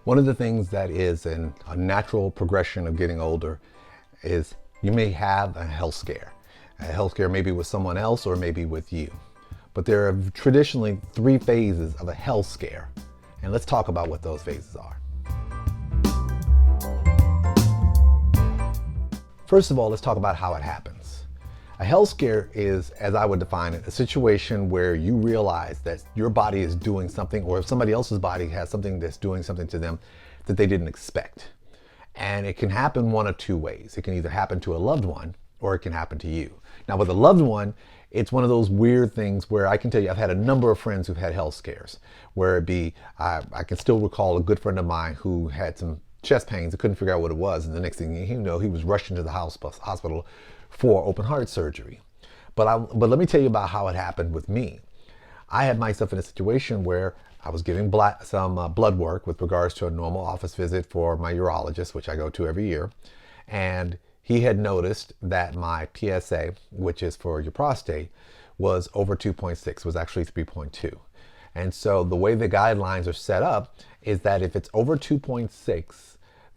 One of the things that is a natural progression of getting older is you may have a health scare. A health scare maybe with someone else or maybe with you. But there are traditionally three phases of a health scare. And let's talk about what those phases are. First of all, let's talk about how it happens. A health scare is, as I would define it, a situation where you realize that your body is doing something, or if somebody else's body has something that's doing something to them that they didn't expect. And it can happen one of two ways. It can either happen to a loved one or it can happen to you. Now with a loved one, it's one of those weird things where I can tell you, I've had a number of friends who've had health scares, where it be, I can still recall a good friend of mine who had some chest pains and couldn't figure out what it was. And the next thing you know, he was rushed into the hospital for open heart surgery. But let me tell you about how it happened with me. I had myself in a situation where I was giving some blood work with regards to a normal office visit for my urologist, which I go to every year. And he had noticed that my PSA, which is for your prostate, was over 2.6, was actually 3.2. And so the way the guidelines are set up is that if it's over 2.6,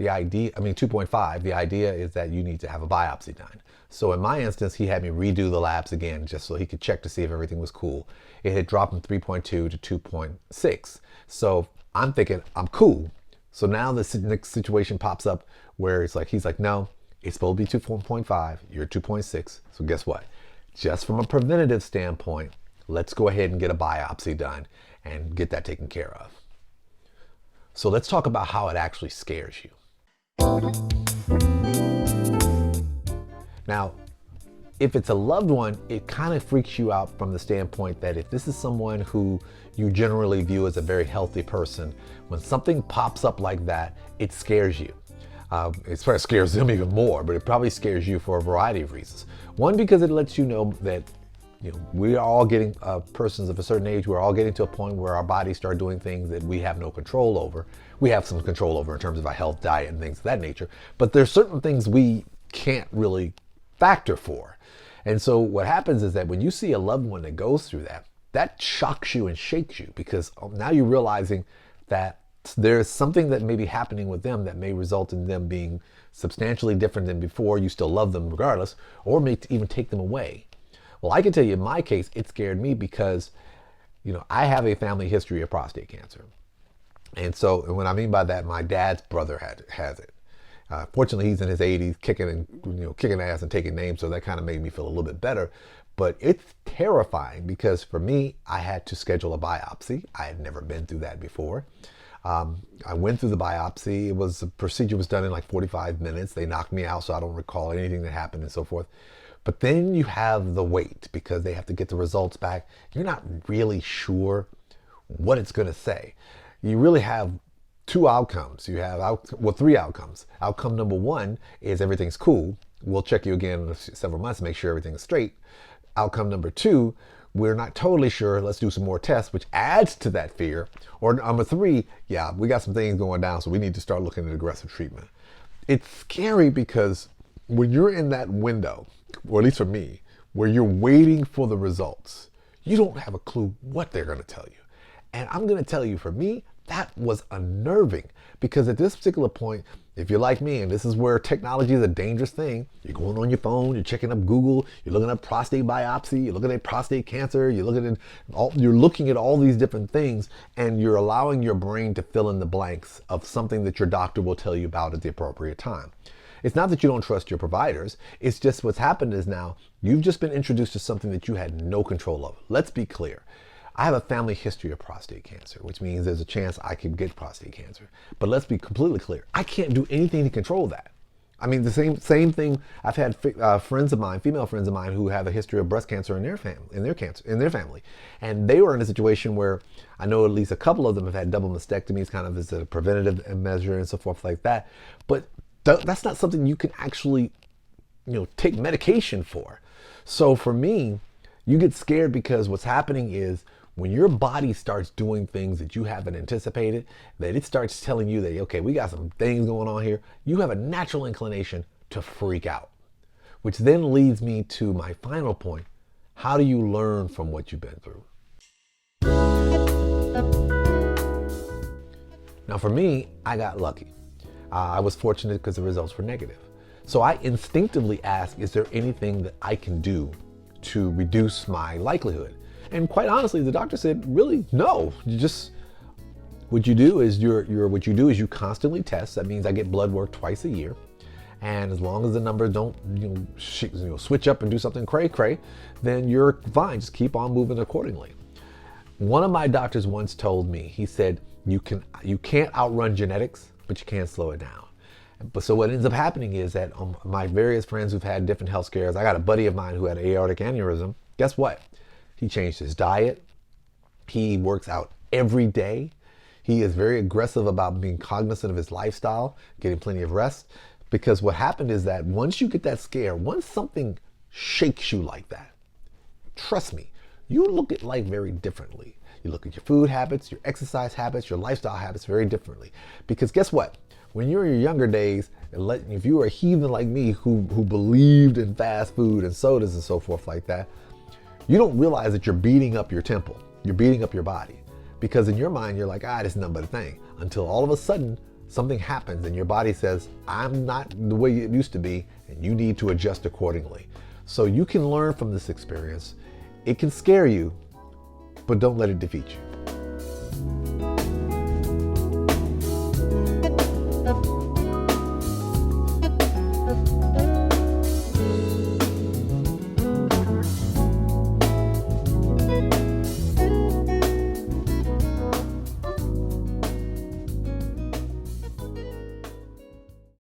2.5, the idea is that you need to have a biopsy done. So in my instance, he had me redo the labs again just so he could check to see if everything was cool. It had dropped from 3.2 to 2.6. So I'm thinking, I'm cool. So now the next situation pops up where he's like, no, it's supposed to be 2.5, you're 2.6. So guess what? Just from a preventative standpoint, let's go ahead and get a biopsy done and get that taken care of. So let's talk about how it actually scares you. Now, if it's a loved one, it kind of freaks you out from the standpoint that if this is someone who you generally view as a very healthy person, when something pops up like that, it scares you. It probably scares them even more, but it probably scares you for a variety of reasons. One, because it lets you know that we are all getting, persons of a certain age, we're all getting to a point where our bodies start doing things that we have no control over. We have some control over in terms of our health, diet, and things of that nature, but there's certain things we can't really factor for. And so what happens is that when you see a loved one that goes through that, that shocks you and shakes you, because now you're realizing that there's something that may be happening with them that may result in them being substantially different than before. You still love them regardless, or may even take them away. Well, I can tell you in my case, it scared me because, I have a family history of prostate cancer. And so, and what I mean by that, my dad's brother has it. Fortunately, he's in his 80s, kicking ass and taking names, so that kind of made me feel a little bit better. But it's terrifying because for me, I had to schedule a biopsy. I had never been through that before. I went through the biopsy. The procedure was done in like 45 minutes. They knocked me out, so I don't recall anything that happened and so forth. But then you have the wait because they have to get the results back. You're not really sure what it's going to say. You really have two outcomes. You have, three outcomes. Outcome number one is everything's cool. We'll check you again in several months to make sure everything is straight. Outcome number two, we're not totally sure. Let's do some more tests, which adds to that fear. Or number three, yeah, we got some things going down, so we need to start looking at aggressive treatment. It's scary because when you're in that window, or at least for me, where you're waiting for the results, you don't have a clue what they're going to tell you. And I'm going to tell you, for me, that was unnerving, because at this particular point, if you're like me, and this is where technology is a dangerous thing, you're going on your phone, you're checking up Google, you're looking at prostate biopsy, you're looking at prostate cancer, you're looking at all these different things, and you're allowing your brain to fill in the blanks of something that your doctor will tell you about at the appropriate time. It's not that you don't trust your providers. It's just what's happened is now you've just been introduced to something that you had no control of. Let's be clear. I have a family history of prostate cancer, which means there's a chance I could get prostate cancer. But let's be completely clear. I can't do anything to control that. I mean, the same thing. I've had friends of mine, female friends of mine, who have a history of breast cancer in their family, and they were in a situation where I know at least a couple of them have had double mastectomies, kind of as a preventative measure and so forth like that. But that's not something you can actually, take medication for. So for me, you get scared because what's happening is when your body starts doing things that you haven't anticipated, that it starts telling you that, okay, we got some things going on here, you have a natural inclination to freak out. Which then leads me to my final point. How do you learn from what you've been through? Now for me, I got lucky. I was fortunate because the results were negative. So I instinctively asked, is there anything that I can do to reduce my likelihood? And quite honestly, the doctor said, really, no. What you do is you constantly test. That means I get blood work twice a year. And as long as the numbers don't switch up and do something cray, then you're fine. Just keep on moving accordingly. One of my doctors once told me, he said, you can't outrun genetics, but you can't slow it down. But so what ends up happening is that my various friends who've had different health scares, I got a buddy of mine who had an aortic aneurysm. Guess what? He changed his diet. He works out every day. He is very aggressive about being cognizant of his lifestyle, getting plenty of rest. Because what happened is that once you get that scare, once something shakes you like that, trust me, you look at life very differently. You look at your food habits, your exercise habits, your lifestyle habits very differently. Because guess what? When you're in your younger days, if you were a heathen like me who believed in fast food and sodas and so forth like that, you don't realize that you're beating up your temple. You're beating up your body. Because in your mind, you're like, this is nothing but a thing. Until all of a sudden, something happens and your body says, I'm not the way it used to be, and you need to adjust accordingly. So you can learn from this experience. It can scare you, but don't let it defeat you.